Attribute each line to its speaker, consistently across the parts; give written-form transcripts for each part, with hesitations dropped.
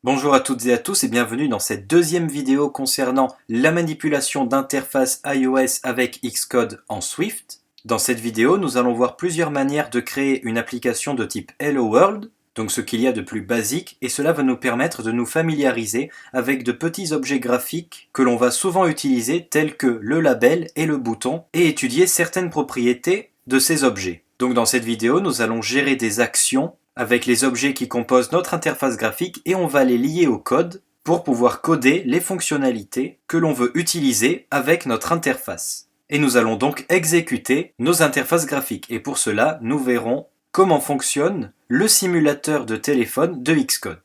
Speaker 1: Bonjour à toutes et à tous et bienvenue dans cette deuxième vidéo concernant la manipulation d'interface iOS avec Xcode en Swift. Dans cette vidéo, nous allons voir plusieurs manières de créer une application de type Hello World, donc ce qu'il y a de plus basique, et cela va nous permettre de nous familiariser avec de petits objets graphiques que l'on va souvent utiliser tels que le label et le bouton, et étudier certaines propriétés de ces objets. Donc dans cette vidéo, nous allons gérer des actions avec les objets qui composent notre interface graphique et on va les lier au code pour pouvoir coder les fonctionnalités que l'on veut utiliser avec notre interface. Et nous allons donc exécuter nos interfaces graphiques. Et pour cela, nous verrons comment fonctionne le simulateur de téléphone de Xcode.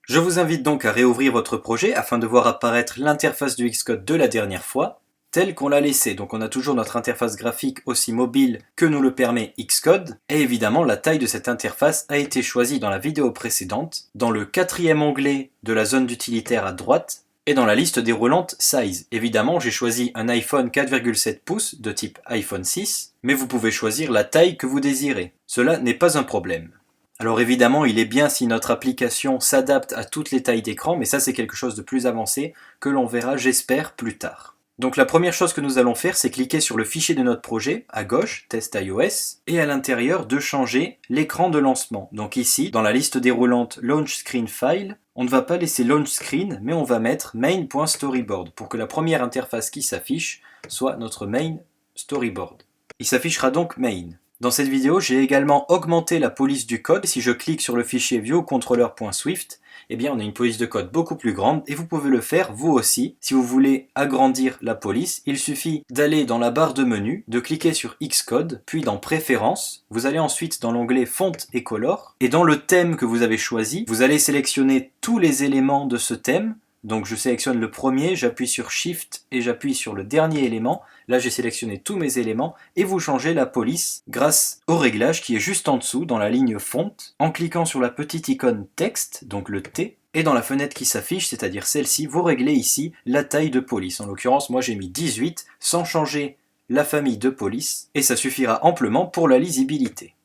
Speaker 1: Je vous invite donc à réouvrir votre projet afin de voir apparaître l'interface de Xcode de la dernière fois, telle qu'on l'a laissée. Donc on a toujours notre interface graphique aussi mobile que nous le permet Xcode, et évidemment la taille de cette interface a été choisie dans la vidéo précédente, dans le quatrième onglet de la zone d'utilitaire à droite, et dans la liste déroulante Size. Évidemment, j'ai choisi un iPhone 4,7 pouces de type iPhone 6, mais vous pouvez choisir la taille que vous désirez. Cela n'est pas un problème. Alors évidemment, il est bien si notre application s'adapte à toutes les tailles d'écran, mais ça c'est quelque chose de plus avancé que l'on verra, j'espère, plus tard. Donc la première chose que nous allons faire, c'est cliquer sur le fichier de notre projet, à gauche, Test iOS, et à l'intérieur de changer l'écran de lancement. Donc ici, dans la liste déroulante Launch Screen File, on ne va pas laisser Launch Screen, mais on va mettre main.storyboard pour que la première interface qui s'affiche soit notre main storyboard. Il s'affichera donc main. Dans cette vidéo, j'ai également augmenté la police du code. Si je clique sur le fichier viewcontroller.swift, eh bien on a une police de code beaucoup plus grande et vous pouvez le faire vous aussi. Si vous voulez agrandir la police, il suffit d'aller dans la barre de menu, de cliquer sur Xcode, puis dans Préférences. Vous allez ensuite dans l'onglet Font et Color et dans le thème que vous avez choisi, vous allez sélectionner tous les éléments de ce thème. Donc je sélectionne le premier, j'appuie sur Shift et j'appuie sur le dernier élément. Là j'ai sélectionné tous mes éléments et vous changez la police grâce au réglage qui est juste en dessous dans la ligne fonte en cliquant sur la petite icône texte, donc le T, et dans la fenêtre qui s'affiche, c'est-à-dire celle-ci, vous réglez ici la taille de police. En l'occurrence, moi j'ai mis 18 sans changer la famille de police et ça suffira amplement pour la lisibilité.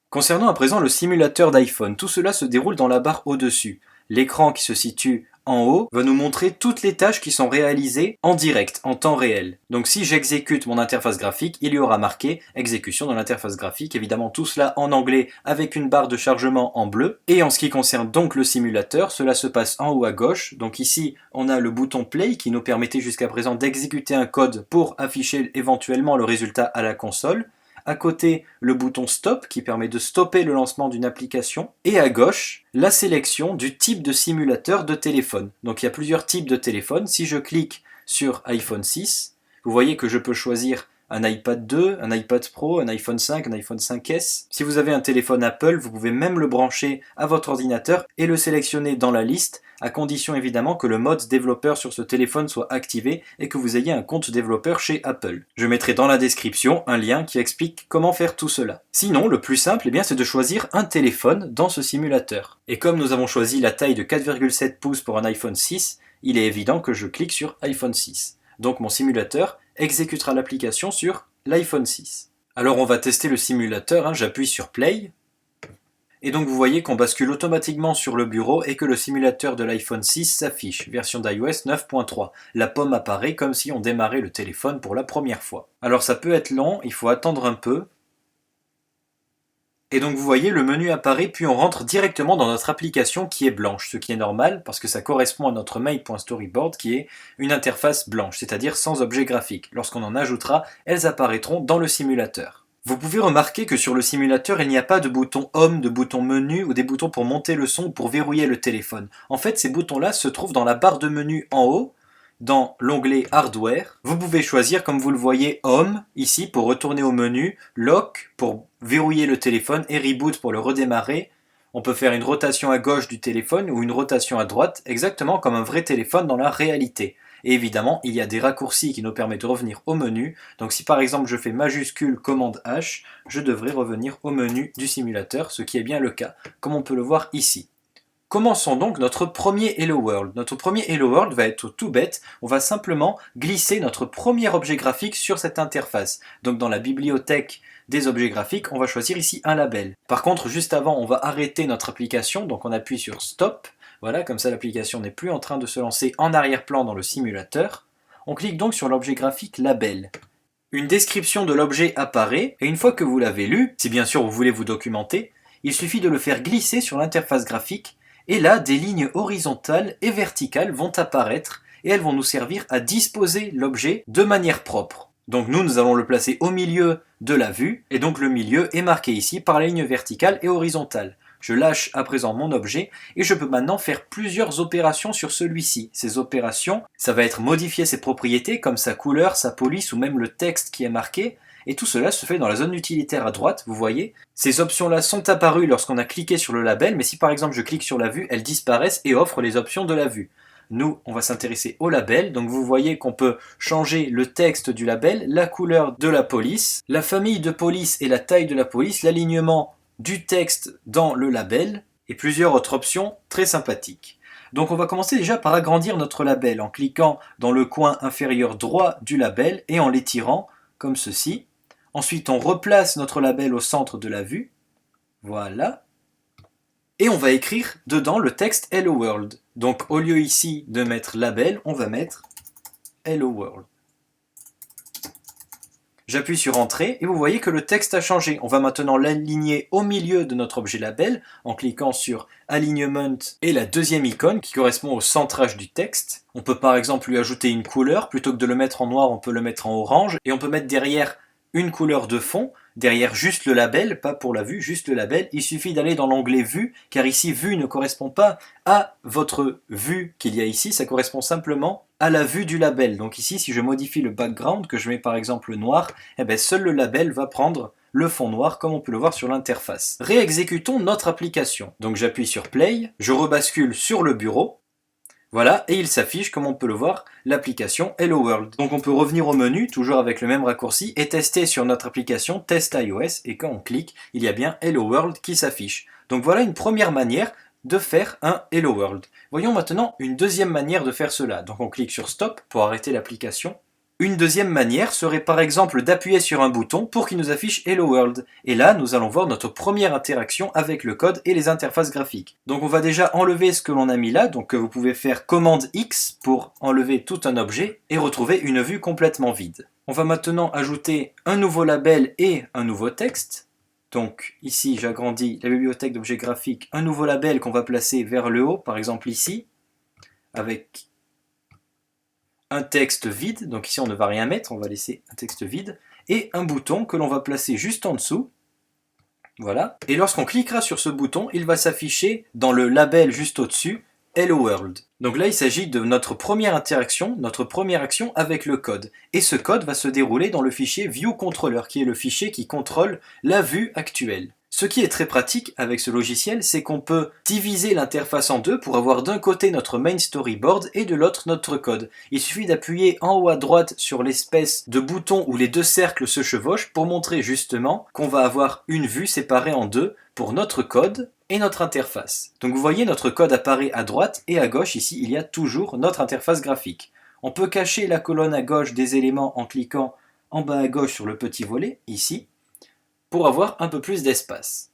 Speaker 1: Concernant à présent le simulateur d'iPhone, tout cela se déroule dans la barre au-dessus. L'écran qui se situe en haut va nous montrer toutes les tâches qui sont réalisées en direct, en temps réel. Donc si j'exécute mon interface graphique, il y aura marqué exécution dans l'interface graphique, évidemment tout cela en anglais avec une barre de chargement en bleu. Et en ce qui concerne donc le simulateur, cela se passe en haut à gauche. Donc ici, on a le bouton play qui nous permettait jusqu'à présent d'exécuter un code pour afficher éventuellement le résultat à la console. À côté, le bouton Stop qui permet de stopper le lancement d'une application. Et à gauche, la sélection du type de simulateur de téléphone. Donc il y a plusieurs types de téléphones. Si je clique sur iPhone 6, vous voyez que je peux choisir un iPad 2, un iPad Pro, un iPhone 5, un iPhone 5S. Si vous avez un téléphone Apple, vous pouvez même le brancher à votre ordinateur et le sélectionner dans la liste, à condition évidemment que le mode développeur sur ce téléphone soit activé et que vous ayez un compte développeur chez Apple. Je mettrai dans la description un lien qui explique comment faire tout cela. Sinon, le plus simple, c'est de choisir un téléphone dans ce simulateur. Et comme nous avons choisi la taille de 4,7 pouces pour un iPhone 6, il est évident que je clique sur iPhone 6. Donc mon simulateur exécutera l'application sur l'iPhone 6. Alors on va tester le simulateur, j'appuie sur Play. Et donc vous voyez qu'on bascule automatiquement sur le bureau et que le simulateur de l'iPhone 6 s'affiche, version d'iOS 9.3. La pomme apparaît comme si on démarrait le téléphone pour la première fois. Alors ça peut être long, il faut attendre un peu. Et donc vous voyez, le menu apparaît, puis on rentre directement dans notre application qui est blanche, ce qui est normal parce que ça correspond à notre main.storyboard qui est une interface blanche, c'est-à-dire sans objet graphique. Lorsqu'on en ajoutera, elles apparaîtront dans le simulateur. Vous pouvez remarquer que sur le simulateur, il n'y a pas de bouton Home, de bouton Menu ou des boutons pour monter le son ou pour verrouiller le téléphone. En fait, ces boutons-là se trouvent dans la barre de menu en haut, dans l'onglet Hardware. Vous pouvez choisir, comme vous le voyez, Home, ici, pour retourner au menu, Lock, pour verrouiller le téléphone, et Reboot pour le redémarrer. On peut faire une rotation à gauche du téléphone ou une rotation à droite, exactement comme un vrai téléphone dans la réalité. Et évidemment, il y a des raccourcis qui nous permettent de revenir au menu. Donc si par exemple je fais majuscule commande H, je devrais revenir au menu du simulateur, ce qui est bien le cas, comme on peut le voir ici. Commençons donc notre premier Hello World. Notre premier Hello World va être tout bête, on va simplement glisser notre premier objet graphique sur cette interface. Donc dans la bibliothèque des objets graphiques, on va choisir ici un label. Par contre, juste avant, on va arrêter notre application, donc on appuie sur Stop. Voilà, comme ça l'application n'est plus en train de se lancer en arrière-plan dans le simulateur. On clique donc sur l'objet graphique label. Une description de l'objet apparaît, et une fois que vous l'avez lu, si bien sûr vous voulez vous documenter, il suffit de le faire glisser sur l'interface graphique, et là des lignes horizontales et verticales vont apparaître, et elles vont nous servir à disposer l'objet de manière propre. Donc nous allons le placer au milieu de la vue, et donc le milieu est marqué ici par les lignes verticales et horizontales. Je lâche à présent mon objet et je peux maintenant faire plusieurs opérations sur celui-ci. Ces opérations, ça va être modifier ses propriétés comme sa couleur, sa police ou même le texte qui est marqué. Et tout cela se fait dans la zone utilitaire à droite, vous voyez. Ces options-là sont apparues lorsqu'on a cliqué sur le label, mais si par exemple je clique sur la vue, elles disparaissent et offrent les options de la vue. Nous, on va s'intéresser au label, donc vous voyez qu'on peut changer le texte du label, la couleur de la police, la famille de police et la taille de la police, l'alignement du texte dans le label et plusieurs autres options très sympathiques. Donc on va commencer déjà par agrandir notre label en cliquant dans le coin inférieur droit du label et en l'étirant comme ceci. Ensuite on replace notre label au centre de la vue, voilà, et on va écrire dedans le texte Hello World. Donc au lieu ici de mettre label, on va mettre Hello World. J'appuie sur Entrée et vous voyez que le texte a changé. On va maintenant l'aligner au milieu de notre objet label en cliquant sur Alignment et la deuxième icône qui correspond au centrage du texte. On peut par exemple lui ajouter une couleur. Plutôt que de le mettre en noir, on peut le mettre en orange. Et on peut mettre derrière une couleur de fond, derrière juste le label, pas pour la vue, juste le label. Il suffit d'aller dans l'onglet Vue, car ici Vue ne correspond pas à votre vue qu'il y a ici, ça correspond simplement à la vue du label. Donc ici, si je modifie le background, que je mets par exemple noir, eh bien seul le label va prendre le fond noir comme on peut le voir sur l'interface. Réexécutons notre application. Donc j'appuie sur Play, je rebascule sur le bureau, voilà, et il s'affiche, comme on peut le voir, l'application Hello World. Donc on peut revenir au menu, toujours avec le même raccourci, et tester sur notre application Test iOS, et quand on clique, il y a bien Hello World qui s'affiche. Donc voilà une première manière de faire un Hello World. Voyons maintenant une deuxième manière de faire cela. Donc on clique sur Stop pour arrêter l'application. Une deuxième manière serait par exemple d'appuyer sur un bouton pour qu'il nous affiche Hello World. Et là, nous allons voir notre première interaction avec le code et les interfaces graphiques. Donc on va déjà enlever ce que l'on a mis là, donc vous pouvez faire commande X pour enlever tout un objet et retrouver une vue complètement vide. On va maintenant ajouter un nouveau label et un nouveau texte. Donc ici, j'agrandis la bibliothèque d'objets graphiques, un nouveau label qu'on va placer vers le haut, par exemple ici, avec un texte vide, donc ici on ne va rien mettre, on va laisser un texte vide, et un bouton que l'on va placer juste en dessous, voilà, et lorsqu'on cliquera sur ce bouton, il va s'afficher dans le label juste au-dessus, Hello World. Donc là il s'agit de notre première interaction, notre première action avec le code, et ce code va se dérouler dans le fichier ViewController, qui est le fichier qui contrôle la vue actuelle. Ce qui est très pratique avec ce logiciel, c'est qu'on peut diviser l'interface en deux pour avoir d'un côté notre main storyboard et de l'autre notre code. Il suffit d'appuyer en haut à droite sur l'espèce de bouton où les deux cercles se chevauchent pour montrer justement qu'on va avoir une vue séparée en deux pour notre code et notre interface. Donc vous voyez, notre code apparaît à droite et à gauche. Ici, il y a toujours notre interface graphique. On peut cacher la colonne à gauche des éléments en cliquant en bas à gauche sur le petit volet, ici, pour avoir un peu plus d'espace.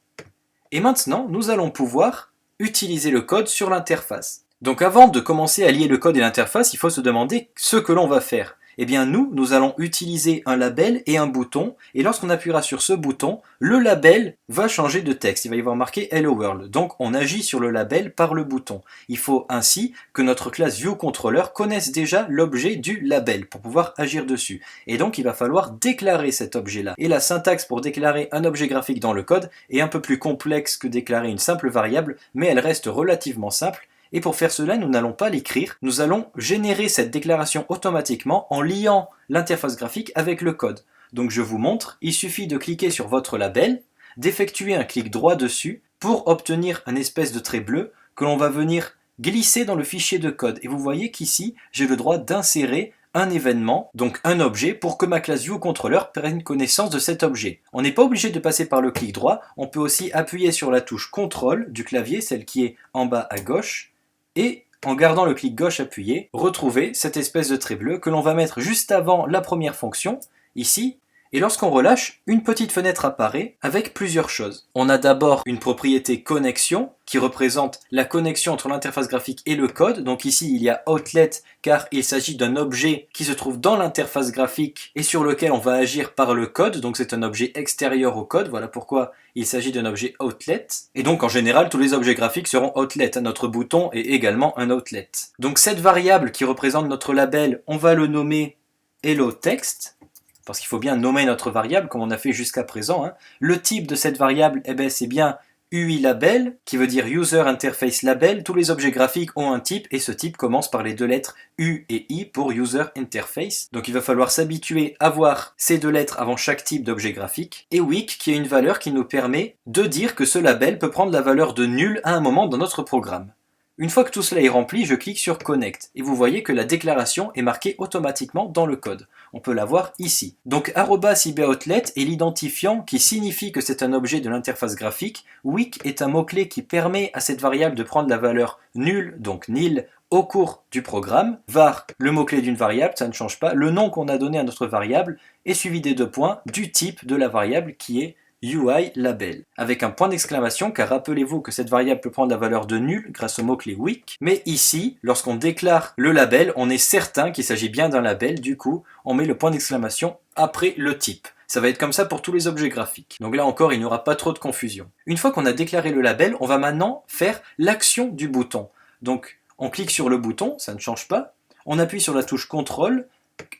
Speaker 1: Et maintenant, nous allons pouvoir utiliser le code sur l'interface. Donc avant de commencer à lier le code et l'interface, il faut se demander ce que l'on va faire. Eh bien nous allons utiliser un label et un bouton, et lorsqu'on appuiera sur ce bouton, le label va changer de texte, il va y avoir marqué Hello World, donc on agit sur le label par le bouton. Il faut ainsi que notre classe ViewController connaisse déjà l'objet du label pour pouvoir agir dessus, et donc il va falloir déclarer cet objet-là. Et la syntaxe pour déclarer un objet graphique dans le code est un peu plus complexe que déclarer une simple variable, mais elle reste relativement simple. Et pour faire cela, nous n'allons pas l'écrire, nous allons générer cette déclaration automatiquement en liant l'interface graphique avec le code. Donc je vous montre, il suffit de cliquer sur votre label, d'effectuer un clic droit dessus pour obtenir un espèce de trait bleu que l'on va venir glisser dans le fichier de code. Et vous voyez qu'ici, j'ai le droit d'insérer un événement, donc un objet, pour que ma classe ViewController prenne connaissance de cet objet. On n'est pas obligé de passer par le clic droit, on peut aussi appuyer sur la touche CTRL du clavier, celle qui est en bas à gauche, et en gardant le clic gauche appuyé, retrouver cette espèce de trait bleu que l'on va mettre juste avant la première fonction, ici, et lorsqu'on relâche, une petite fenêtre apparaît avec plusieurs choses. On a d'abord une propriété connexion qui représente la connexion entre l'interface graphique et le code. Donc ici, il y a outlet car il s'agit d'un objet qui se trouve dans l'interface graphique et sur lequel on va agir par le code. Donc c'est un objet extérieur au code. Voilà pourquoi il s'agit d'un objet outlet. Et donc en général, tous les objets graphiques seront outlet. Notre bouton est également un outlet. Donc cette variable qui représente notre label, on va le nommer HelloText. Parce qu'il faut bien nommer notre variable, comme on a fait jusqu'à présent. Le type de cette variable, c'est bien UI label, qui veut dire User Interface Label. Tous les objets graphiques ont un type, et ce type commence par les deux lettres U et I pour User Interface. Donc il va falloir s'habituer à voir ces deux lettres avant chaque type d'objet graphique. Et weak, qui est une valeur qui nous permet de dire que ce label peut prendre la valeur de nul à un moment dans notre programme. Une fois que tout cela est rempli, je clique sur Connect et vous voyez que la déclaration est marquée automatiquement dans le code. On peut la voir ici. Donc @iboutlet est l'identifiant qui signifie que c'est un objet de l'interface graphique. Weak est un mot-clé qui permet à cette variable de prendre la valeur nulle, donc nil, au cours du programme. Var, le mot-clé d'une variable, ça ne change pas. Le nom qu'on a donné à notre variable est suivi des deux points du type de la variable qui est UI label, avec un point d'exclamation car rappelez-vous que cette variable peut prendre la valeur de nul grâce au mot-clé weak, mais ici, lorsqu'on déclare le label, on est certain qu'il s'agit bien d'un label, du coup, on met le point d'exclamation après le type. Ça va être comme ça pour tous les objets graphiques. Donc là encore, il n'y aura pas trop de confusion. Une fois qu'on a déclaré le label, on va maintenant faire l'action du bouton. Donc, on clique sur le bouton, ça ne change pas, on appuie sur la touche CTRL,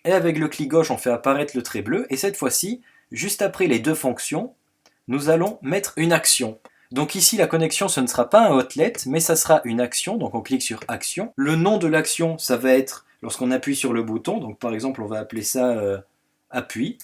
Speaker 1: et avec le clic gauche, on fait apparaître le trait bleu, et cette fois-ci, juste après les deux fonctions, nous allons mettre une action. Donc ici, la connexion, ce ne sera pas un outlet, mais ça sera une action. Donc on clique sur action. Le nom de l'action, ça va être lorsqu'on appuie sur le bouton. Donc par exemple, on va appeler ça appui.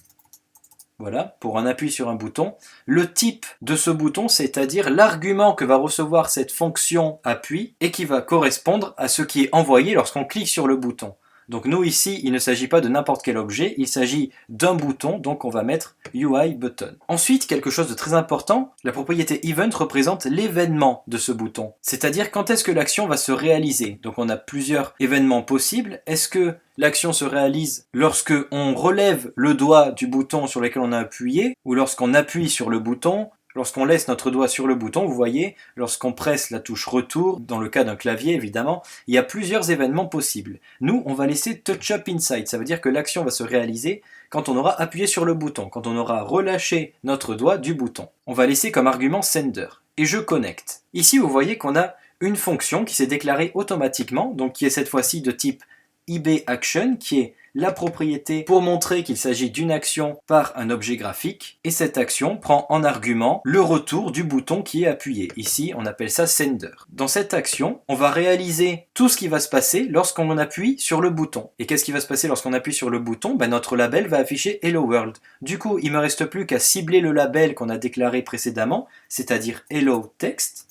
Speaker 1: Voilà, pour un appui sur un bouton. Le type de ce bouton, c'est-à-dire l'argument que va recevoir cette fonction appui et qui va correspondre à ce qui est envoyé lorsqu'on clique sur le bouton. Donc nous ici, il ne s'agit pas de n'importe quel objet, il s'agit d'un bouton, donc on va mettre UI button. Ensuite, quelque chose de très important, la propriété event représente l'événement de ce bouton. C'est-à-dire quand est-ce que l'action va se réaliser. Donc on a plusieurs événements possibles. Est-ce que l'action se réalise lorsque on relève le doigt du bouton sur lequel on a appuyé, ou lorsqu'on appuie sur le bouton? Lorsqu'on laisse notre doigt sur le bouton, vous voyez, lorsqu'on presse la touche retour, dans le cas d'un clavier évidemment, il y a plusieurs événements possibles. Nous, on va laisser touch up inside, ça veut dire que l'action va se réaliser quand on aura appuyé sur le bouton, quand on aura relâché notre doigt du bouton. On va laisser comme argument sender, et je connecte. Ici, vous voyez qu'on a une fonction qui s'est déclarée automatiquement, donc qui est cette fois-ci de type IBAction, qui est la propriété pour montrer qu'il s'agit d'une action par un objet graphique, et cette action prend en argument le retour du bouton qui est appuyé. Ici, on appelle ça sender. Dans cette action, on va réaliser tout ce qui va se passer lorsqu'on appuie sur le bouton. Et qu'est-ce qui va se passer lorsqu'on appuie sur le bouton? Notre label va afficher Hello World. Du coup, il ne me reste plus qu'à cibler le label qu'on a déclaré précédemment, c'est-à-dire Hello Text,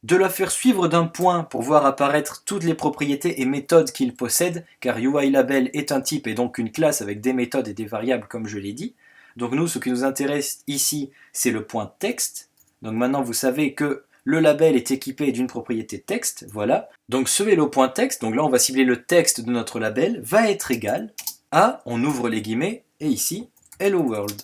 Speaker 1: de la faire suivre d'un point pour voir apparaître toutes les propriétés et méthodes qu'il possède, car UILabel est un type et donc une classe avec des méthodes et des variables comme je l'ai dit. Donc nous, ce qui nous intéresse ici, c'est le point texte. Donc maintenant, vous savez que le label est équipé d'une propriété texte, voilà. Donc ce hello.text, donc là on va cibler le texte de notre label, va être égal à, on ouvre les guillemets, et ici, hello world.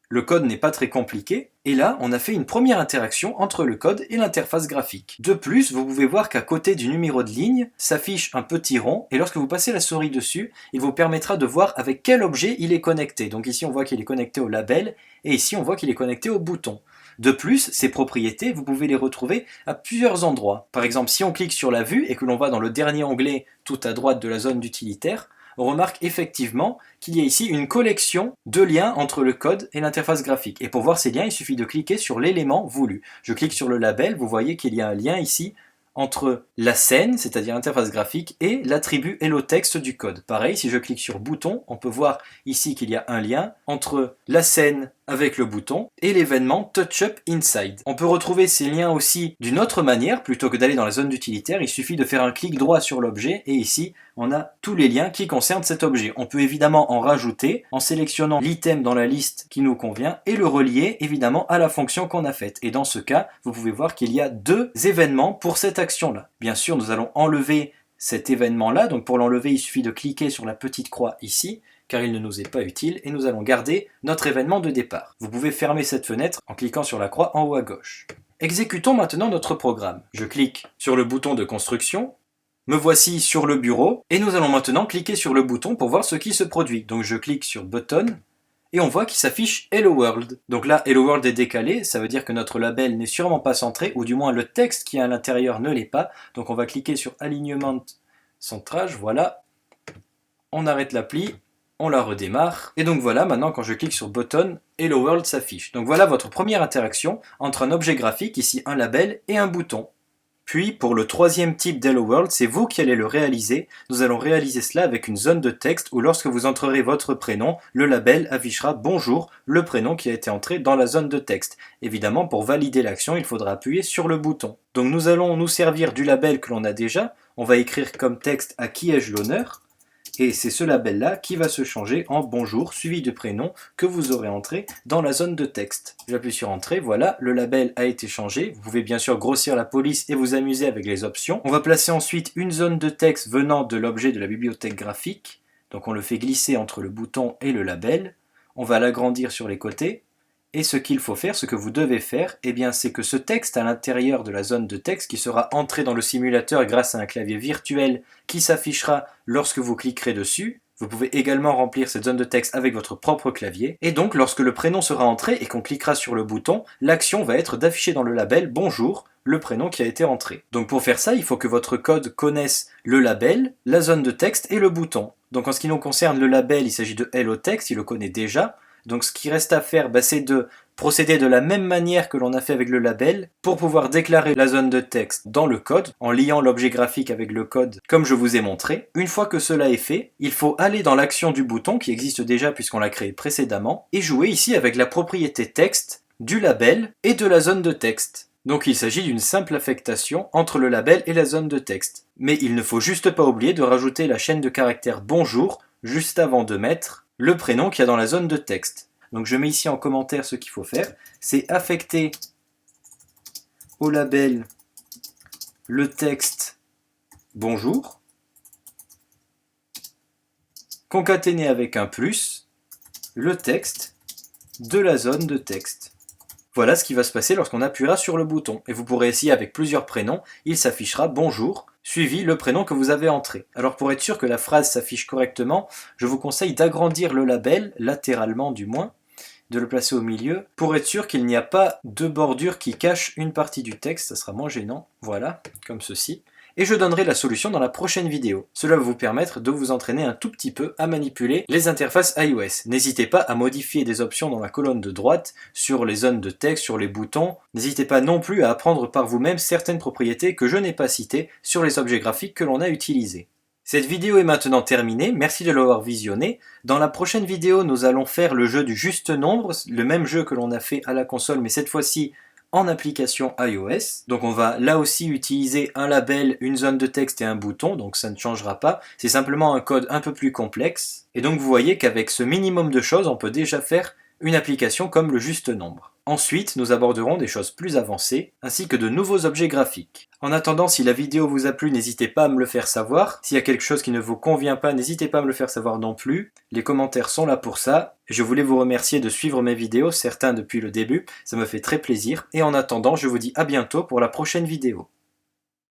Speaker 1: Le code n'est pas très compliqué, et là, on a fait une première interaction entre le code et l'interface graphique. De plus, vous pouvez voir qu'à côté du numéro de ligne, s'affiche un petit rond, et lorsque vous passez la souris dessus, il vous permettra de voir avec quel objet il est connecté. Donc ici, on voit qu'il est connecté au label, et ici, on voit qu'il est connecté au bouton. De plus, ces propriétés, vous pouvez les retrouver à plusieurs endroits. Par exemple, si on clique sur la vue, et que l'on va dans le dernier onglet tout à droite de la zone d'utilitaire, on remarque effectivement qu'il y a ici une collection de liens entre le code et l'interface graphique. Et pour voir ces liens, il suffit de cliquer sur l'élément voulu. Je clique sur le label, vous voyez qu'il y a un lien ici entre la scène, c'est-à-dire l'interface graphique, et l'attribut HelloText du code. Pareil, si je clique sur bouton, on peut voir ici qu'il y a un lien entre la scène avec le bouton et l'événement TouchUp Inside. On peut retrouver ces liens aussi d'une autre manière, plutôt que d'aller dans la zone d'utilitaire, il suffit de faire un clic droit sur l'objet et ici on a tous les liens qui concernent cet objet. On peut évidemment en rajouter en sélectionnant l'item dans la liste qui nous convient et le relier évidemment à la fonction qu'on a faite. Et dans ce cas, vous pouvez voir qu'il y a deux événements pour cette action-là. Bien sûr, nous allons enlever cet événement-là, donc pour l'enlever, il suffit de cliquer sur la petite croix ici, car il ne nous est pas utile, et nous allons garder notre événement de départ. Vous pouvez fermer cette fenêtre en cliquant sur la croix en haut à gauche. Exécutons maintenant notre programme. Je clique sur le bouton de construction, me voici sur le bureau, et nous allons maintenant cliquer sur le bouton pour voir ce qui se produit. Donc je clique sur Button, et on voit qu'il s'affiche Hello World. Donc là, Hello World est décalé, ça veut dire que notre label n'est sûrement pas centré, ou du moins le texte qui est à l'intérieur ne l'est pas. Donc on va cliquer sur Alignement, Centrage, voilà. On arrête l'appli, on la redémarre. Et donc voilà, maintenant quand je clique sur Button, Hello World s'affiche. Donc voilà votre première interaction entre un objet graphique, ici un label, et un bouton. Puis, pour le troisième type d'Hello World, c'est vous qui allez le réaliser. Nous allons réaliser cela avec une zone de texte où lorsque vous entrerez votre prénom, le label affichera Bonjour, le prénom qui a été entré dans la zone de texte. Évidemment, pour valider l'action, il faudra appuyer sur le bouton. Donc nous allons nous servir du label que l'on a déjà. On va écrire comme texte « À qui ai-je l'honneur ?» Et c'est ce label-là qui va se changer en bonjour suivi du prénom que vous aurez entré dans la zone de texte. J'appuie sur entrée, voilà, le label a été changé. Vous pouvez bien sûr grossir la police et vous amuser avec les options. On va placer ensuite une zone de texte venant de l'objet de la bibliothèque graphique. Donc on le fait glisser entre le bouton et le label. On va l'agrandir sur les côtés. Et ce qu'il faut faire, ce que vous devez faire, eh bien, c'est que ce texte à l'intérieur de la zone de texte qui sera entré dans le simulateur grâce à un clavier virtuel qui s'affichera lorsque vous cliquerez dessus. Vous pouvez également remplir cette zone de texte avec votre propre clavier. Et donc, lorsque le prénom sera entré et qu'on cliquera sur le bouton, l'action va être d'afficher dans le label « Bonjour », le prénom qui a été entré. Donc pour faire ça, il faut que votre code connaisse le label, la zone de texte et le bouton. Donc en ce qui nous concerne, le label, il s'agit de Hello Text, il le connaît déjà. Donc ce qui reste à faire, c'est de procéder de la même manière que l'on a fait avec le label pour pouvoir déclarer la zone de texte dans le code en liant l'objet graphique avec le code comme je vous ai montré. Une fois que cela est fait, il faut aller dans l'action du bouton qui existe déjà puisqu'on l'a créé précédemment et jouer ici avec la propriété texte du label et de la zone de texte. Donc il s'agit d'une simple affectation entre le label et la zone de texte. Mais il ne faut juste pas oublier de rajouter la chaîne de caractères bonjour juste avant de mettre le prénom qu'il y a dans la zone de texte. Donc je mets ici en commentaire ce qu'il faut faire, c'est affecter au label le texte bonjour, concaténer avec un plus le texte de la zone de texte. Voilà ce qui va se passer lorsqu'on appuiera sur le bouton. Et vous pourrez essayer avec plusieurs prénoms, il s'affichera bonjour, suivi le prénom que vous avez entré. Alors pour être sûr que la phrase s'affiche correctement, je vous conseille d'agrandir le label, latéralement du moins, de le placer au milieu, pour être sûr qu'il n'y a pas de bordure qui cache une partie du texte, ça sera moins gênant, voilà, comme ceci. Et je donnerai la solution dans la prochaine vidéo. Cela va vous permettre de vous entraîner un tout petit peu à manipuler les interfaces iOS. N'hésitez pas à modifier des options dans la colonne de droite, sur les zones de texte, sur les boutons. N'hésitez pas non plus à apprendre par vous-même certaines propriétés que je n'ai pas citées sur les objets graphiques que l'on a utilisés. Cette vidéo est maintenant terminée, merci de l'avoir visionnée. Dans la prochaine vidéo, nous allons faire le jeu du juste nombre, le même jeu que l'on a fait à la console, mais cette fois-ci en application iOS. Donc on va là aussi utiliser un label, une zone de texte et un bouton, donc ça ne changera pas. C'est simplement un code un peu plus complexe. Et donc vous voyez qu'avec ce minimum de choses, on peut déjà faire une application comme le juste nombre. Ensuite, nous aborderons des choses plus avancées, ainsi que de nouveaux objets graphiques. En attendant, si la vidéo vous a plu, n'hésitez pas à me le faire savoir. S'il y a quelque chose qui ne vous convient pas, n'hésitez pas à me le faire savoir non plus. Les commentaires sont là pour ça. Je voulais vous remercier de suivre mes vidéos, certains depuis le début, ça me fait très plaisir. Et en attendant, je vous dis à bientôt pour la prochaine vidéo.